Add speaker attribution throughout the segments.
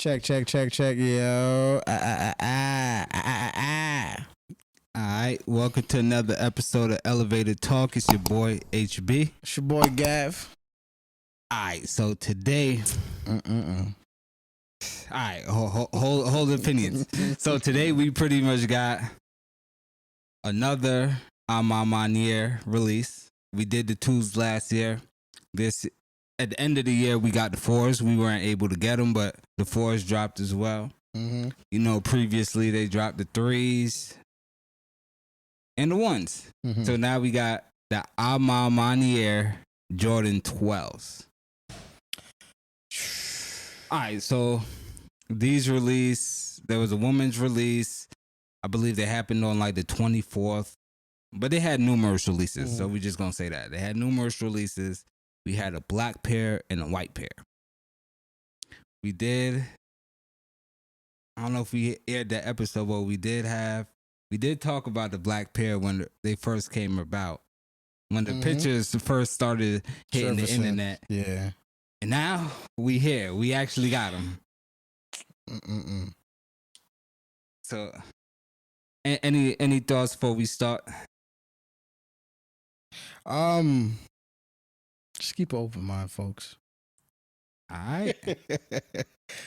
Speaker 1: Check, check, check, check, yo.
Speaker 2: All right, welcome to another episode of Elevated Talk. It's your boy HB.
Speaker 1: It's your boy Gav.
Speaker 2: All right, so today, all right, hold opinions. So today we pretty much got another Maniere release. We did the twos last year. This at the end of the year we got the fours. We weren't able to get them, but the fours dropped as well.
Speaker 1: Mm-hmm.
Speaker 2: You know, previously they dropped the threes and the ones.
Speaker 1: Mm-hmm.
Speaker 2: So now we got the Maniere Jordan 12s. All right, so these release, there was a woman's release. I believe they happened on like the 24th, but they had numerous releases.
Speaker 1: Mm-hmm.
Speaker 2: So we're just going to say that. They had numerous releases. We had a black pair and a white pair. We did, I don't know if we aired that episode, but we did talk about the black pair when they first came about. When the pictures first started hitting the internet.
Speaker 1: Yeah.
Speaker 2: And now we here. We actually got them. So, any thoughts before we start?
Speaker 1: Just keep an open mind, folks.
Speaker 2: All right.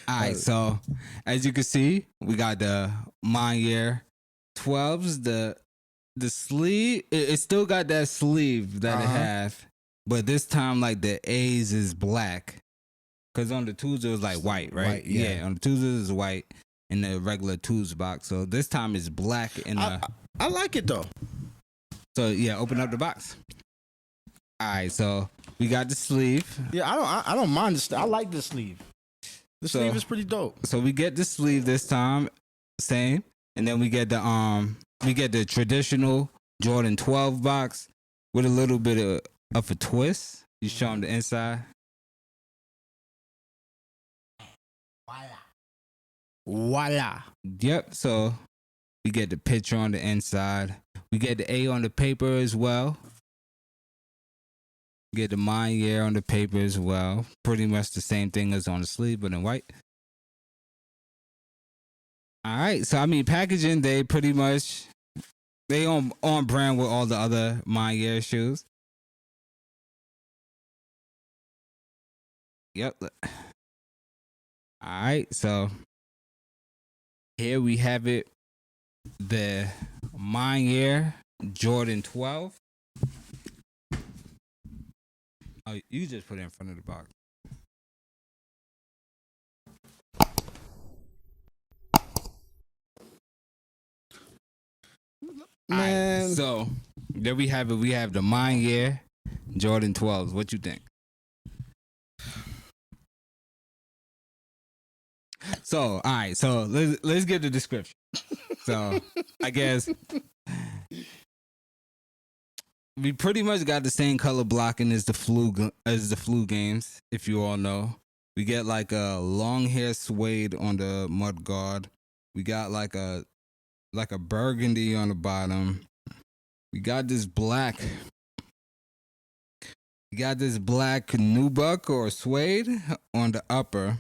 Speaker 2: All right. So, as you can see, we got the Maniere 12s. The sleeve, it still got that sleeve that it have, but this time like the A's is black. Cause on the twos it was like white, right?
Speaker 1: White, yeah.
Speaker 2: On the twos it is white in the regular twos box. So this time it's black in the.
Speaker 1: I like it though.
Speaker 2: So yeah, open up the box. All right, so we got the sleeve.
Speaker 1: Yeah, I don't mind this. I like the sleeve. The sleeve is pretty dope.
Speaker 2: So we get the sleeve this time, same, and then we get the traditional Jordan 12 box with a little bit of a twist. You show them the inside.
Speaker 1: Voila.
Speaker 2: Yep. So we get the picture on the inside. We get the A on the paper as well. Get the Maniere on the paper as well. Pretty much the same thing as on the sleeve, but in white. All right. So I mean, packaging, they pretty much they on brand with all the other Maniere shoes. Yep. All right. So here we have it. The Maniere Jordan 12. Oh, you just put it in front of the box.
Speaker 1: Man.
Speaker 2: Right, so there we have it. We have the Maniere Jordan 12s. What you think? So, all right. So let's get the description. So I guess we pretty much got the same color blocking as the flu games. If you all know, we get like a long hair suede on the mudguard. We got like a burgundy on the bottom. We got this black. We got this black nubuck or suede on the upper.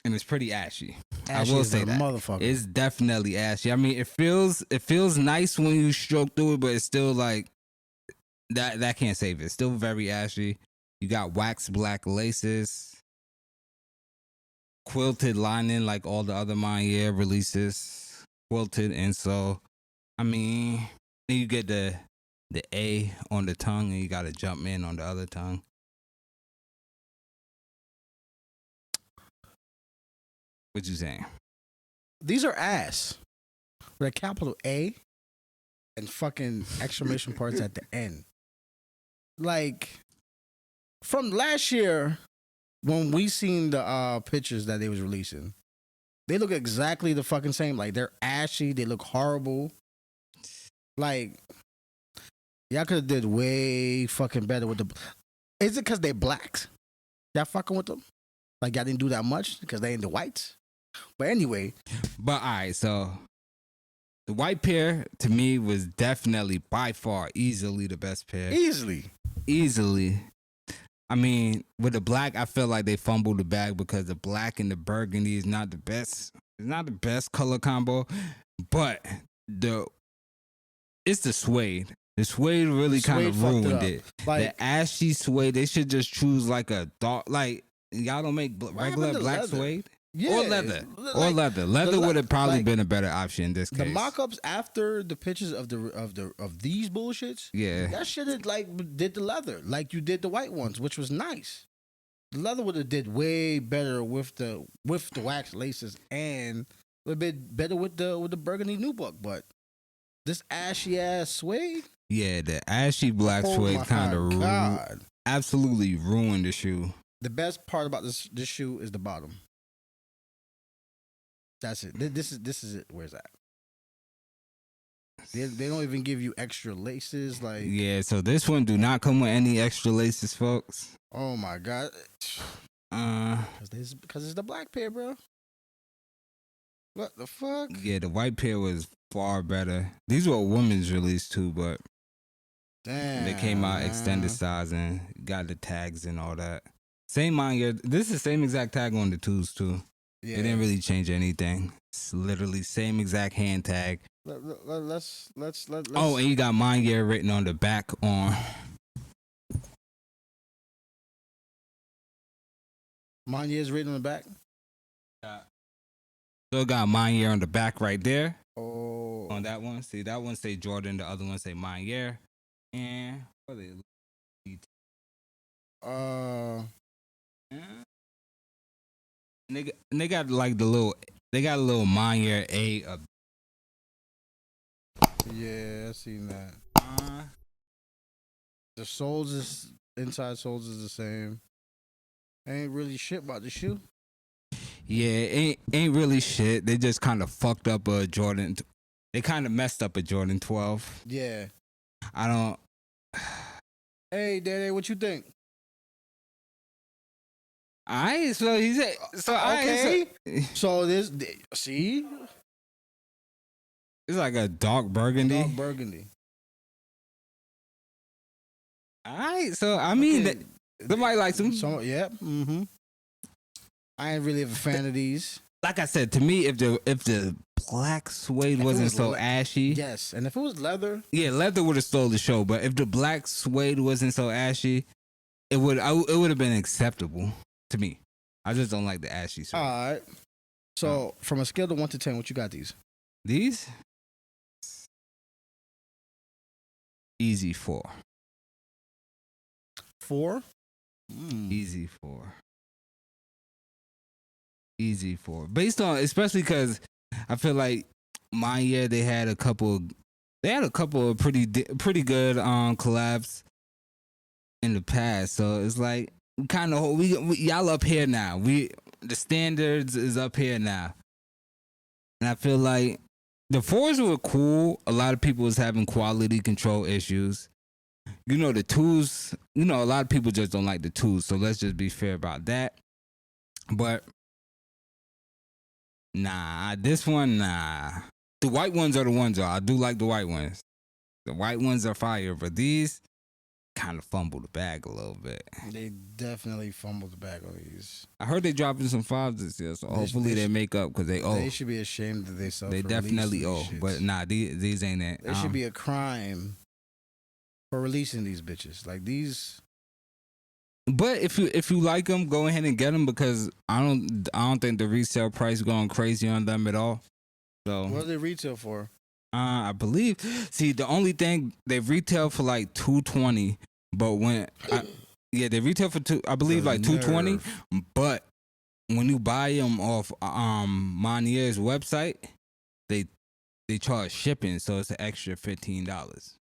Speaker 2: And it's pretty ashy.
Speaker 1: Ashy
Speaker 2: I will
Speaker 1: is
Speaker 2: say
Speaker 1: a
Speaker 2: that.
Speaker 1: motherfucker.
Speaker 2: It's definitely ashy. I mean, it feels nice when you stroke through it, but it's still like that can't save it. It's still very ashy. You got wax black laces, quilted lining like all the other Maniere releases, quilted insole. I mean, then you get the A on the tongue, and you got a jumpman on the other tongue. What you saying?
Speaker 1: These are ass with a capital A and fucking exclamation parts at the end. Like from last year when we seen the pictures that they was releasing, they look exactly the fucking same. Like they're ashy, they look horrible. Like y'all could have did way fucking better with the. Is it because they blacks? Y'all fucking with them? Like y'all didn't do that much because they ain't the whites. But anyway.
Speaker 2: But all right, so the white pair to me was definitely by far easily the best pair.
Speaker 1: Easily.
Speaker 2: I mean, with the black, I feel like they fumbled the bag because the black and the burgundy is not the best. It's not the best color combo, but it's the suede. The suede really kind of ruined it.
Speaker 1: Like,
Speaker 2: the ashy suede, they should just choose like a dark, like y'all don't make regular black
Speaker 1: leather?
Speaker 2: suede.
Speaker 1: Yeah,
Speaker 2: Or leather.
Speaker 1: like,
Speaker 2: Leather would have probably been a better option in this case.
Speaker 1: The mock-ups after the pictures of these bullshits,
Speaker 2: Yeah.
Speaker 1: that shit had like did the leather like you did the white ones, which was nice. The leather would have did way better with the wax laces and a little bit better with the burgundy nubuck, but this ashy ass suede.
Speaker 2: Yeah, the ashy black suede kind of absolutely ruined the shoe.
Speaker 1: The best part about this shoe is the bottom. That's it. This is it. Where's that? They don't even give you extra laces. Like,
Speaker 2: yeah, so this one do not come with any extra laces, folks.
Speaker 1: Oh my god. Because it's the black pair, bro. What the fuck?
Speaker 2: Yeah, the white pair was far better. These were a women's release too, but
Speaker 1: damn,
Speaker 2: they came out extended sizing, got the tags and all that. Same Maniere. This is the same exact tag on the twos too. Yeah. They didn't really change anything. It's literally same exact hand tag.
Speaker 1: Let's.
Speaker 2: Oh, and you got Maniere written on the back on.
Speaker 1: Maniere's written on the back?
Speaker 2: Yeah. Still got Maniere on the back right there.
Speaker 1: Oh.
Speaker 2: On that one. See, that one say Jordan, the other one say Maniere. And what are they? And they got like they got a little Maniere A up.
Speaker 1: Yeah, I seen that. The inside soles is the same. Ain't really shit about the shoe.
Speaker 2: Yeah, ain't really shit. They just kind of fucked up a Jordan. They kind of messed up a Jordan 12.
Speaker 1: Yeah.
Speaker 2: I don't.
Speaker 1: Hey, Daddy, what you think?
Speaker 2: So he said. So
Speaker 1: okay. So this, see,
Speaker 2: it's like a dark burgundy.
Speaker 1: Dark burgundy.
Speaker 2: So I mean, okay. Somebody likes them.
Speaker 1: Yeah. Mm-hmm. I ain't really a fan of these.
Speaker 2: Like I said, to me, if the black suede wasn't so ashy,
Speaker 1: yes, and if it was leather,
Speaker 2: yeah, leather would have stole the show. But if the black suede wasn't so ashy, it would have been acceptable to me. I just don't like the ashy suede.
Speaker 1: All right. So from a scale of 1 to 10, what you got these?
Speaker 2: These easy 4.
Speaker 1: 4?
Speaker 2: Easy 4. Easy 4. Based on, especially because I feel like Maniere, they had a couple of pretty good collabs in the past. So it's like kind of we y'all up here now. The standards is up here now, and I feel like the 4s were cool. A lot of people was having quality control issues. You know, the 2s. You know, a lot of people just don't like the 2s. So let's just be fair about that. But nah, this one, nah. The white ones are the ones, though. I do like the white ones. The white ones are fire, but these kind of fumble the bag a little bit.
Speaker 1: They definitely fumbled the bag on these.
Speaker 2: I heard they dropping some 5s this year, so hopefully they make up because they owe.
Speaker 1: They should be ashamed that they sell.
Speaker 2: They definitely owe, but nah, these ain't it.
Speaker 1: There should be a crime for releasing these bitches like these.
Speaker 2: But if you like them, go ahead and get them because I don't think the resale price going crazy on them at all. So
Speaker 1: what do they retail for?
Speaker 2: I believe. See, the only thing they retail for like $220, but they retail for I believe like $220. But when you buy them off Maniere's website, they charge shipping, so it's an extra $15.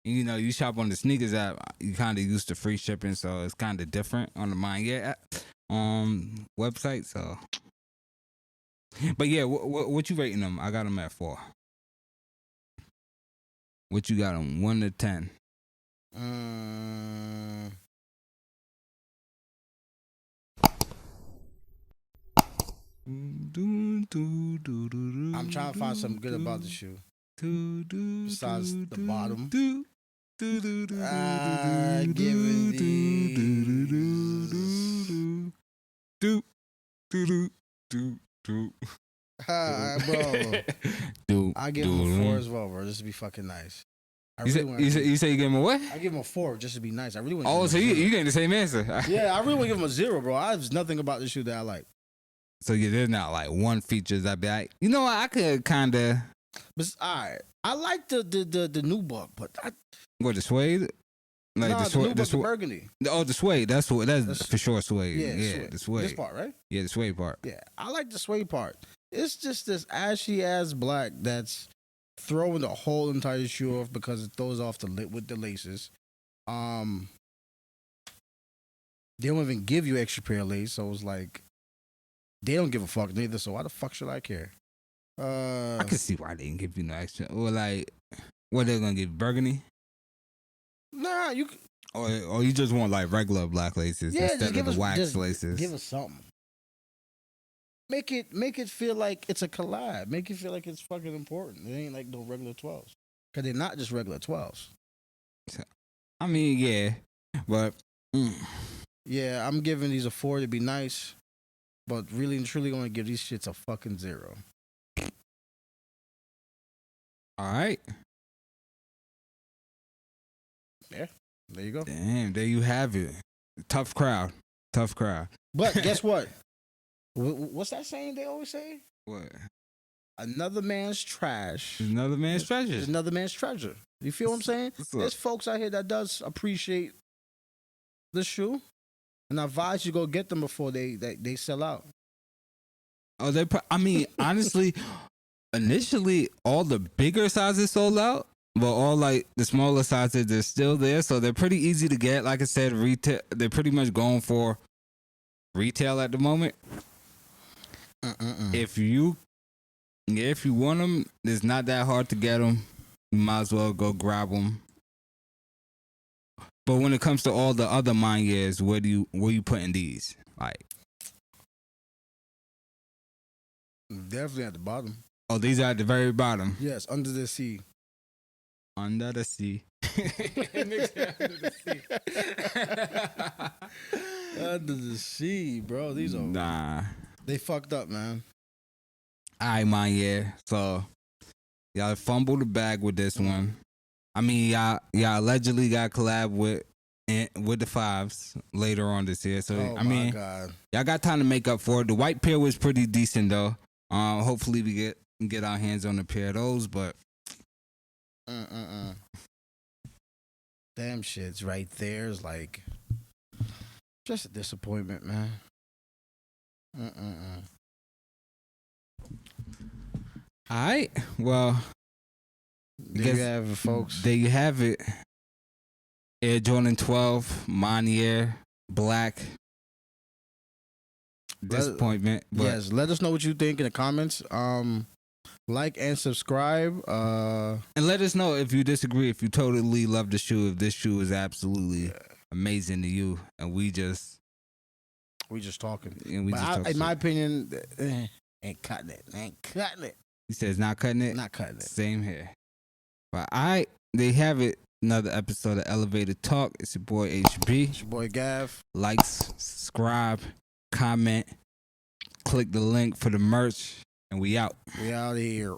Speaker 2: You know, you shop on the sneakers app, you kind of used to free shipping, so it's kind of different on the Maniere app website. So, but yeah, what you rating them? I got them at 4. What you got them? 1 to 10?
Speaker 1: I'm trying to find something good about the shoe. Besides the bottom. Giving these. Bro. I give him a 4 as well, bro. Just to be fucking nice.
Speaker 2: You say you give him a what?
Speaker 1: I give him a 4 just to be nice. I really want.
Speaker 2: Oh, so you getting the same answer?
Speaker 1: Yeah, I really want to give him a 0, bro. There's nothing about this shoe that I like.
Speaker 2: So yeah, there's not like one feature that be like, you know what? I could kind of.
Speaker 1: But all right, I like the new buck, but
Speaker 2: What, the suede? Like
Speaker 1: the burgundy.
Speaker 2: The suede. That's for sure suede. Yeah, the suede.
Speaker 1: This part, right?
Speaker 2: Yeah, the suede part.
Speaker 1: Yeah, I like the suede part. It's just this ashy ass black that's throwing the whole entire shoe off because it throws off with the laces. They don't even give you extra pair of lace, so it's like they don't give a fuck neither. So why the fuck should I care?
Speaker 2: I can see why they didn't give you no extra. Or like, what they're gonna give burgundy?
Speaker 1: Nah, you.
Speaker 2: Or you just want like regular black laces instead of the wax laces.
Speaker 1: Give us something. Make it feel like it's a collab. Make it feel like it's fucking important. It ain't like no regular 12s. Cause they're not just regular 12s.
Speaker 2: I mean, yeah, but
Speaker 1: yeah, I'm giving these a 4 to be nice, but really and truly gonna give these shits a fucking 0.
Speaker 2: All right.
Speaker 1: Yeah, there you go.
Speaker 2: Damn, there you have it. Tough crowd.
Speaker 1: But guess what? What's that saying they always say?
Speaker 2: What?
Speaker 1: Another man's trash.
Speaker 2: Another man's treasure.
Speaker 1: Is another man's treasure. You feel what I'm saying? There's folks out here that does appreciate the shoe, and I advise you go get them before they sell out.
Speaker 2: Oh, I mean, honestly, initially all the bigger sizes sold out, but all like the smaller sizes they're still there, so they're pretty easy to get. Like I said, retail. They're pretty much going for retail at the moment. If you want them, it's not that hard to get them. You might as well go grab them. But when it comes to all the other Manieres, where you putting these? Like,
Speaker 1: definitely at the bottom.
Speaker 2: Oh, these are at the very bottom.
Speaker 1: Yes, under the sea.
Speaker 2: Under the sea.
Speaker 1: Under the sea, bro. These are They fucked up, man.
Speaker 2: All right, Maniere. So y'all fumbled the bag with this one. I mean, y'all allegedly got collab with the 5s later on this year. So I mean,
Speaker 1: God.
Speaker 2: Y'all got time to make up for it. The white pair was pretty decent though. Hopefully we get our hands on a pair of those, but
Speaker 1: damn shit's right there is like just a disappointment, man.
Speaker 2: All right. Well,
Speaker 1: there you have it, folks.
Speaker 2: There you have it. Air Jordan 12, Maniere, black. Disappointment.
Speaker 1: Yes, let us know what you think in the comments. Like and subscribe.
Speaker 2: And let us know if you disagree, if you totally love the shoe, if this shoe is absolutely amazing to you, and we just
Speaker 1: talking.
Speaker 2: And
Speaker 1: in my opinion, ain't cutting it.
Speaker 2: He says not cutting it.
Speaker 1: Not cutting it.
Speaker 2: Same here. But they have it. Another episode of Elevated Talk. It's your boy HB.
Speaker 1: It's your boy Gav.
Speaker 2: Like, subscribe, comment, click the link for the merch, and we out.
Speaker 1: We out here.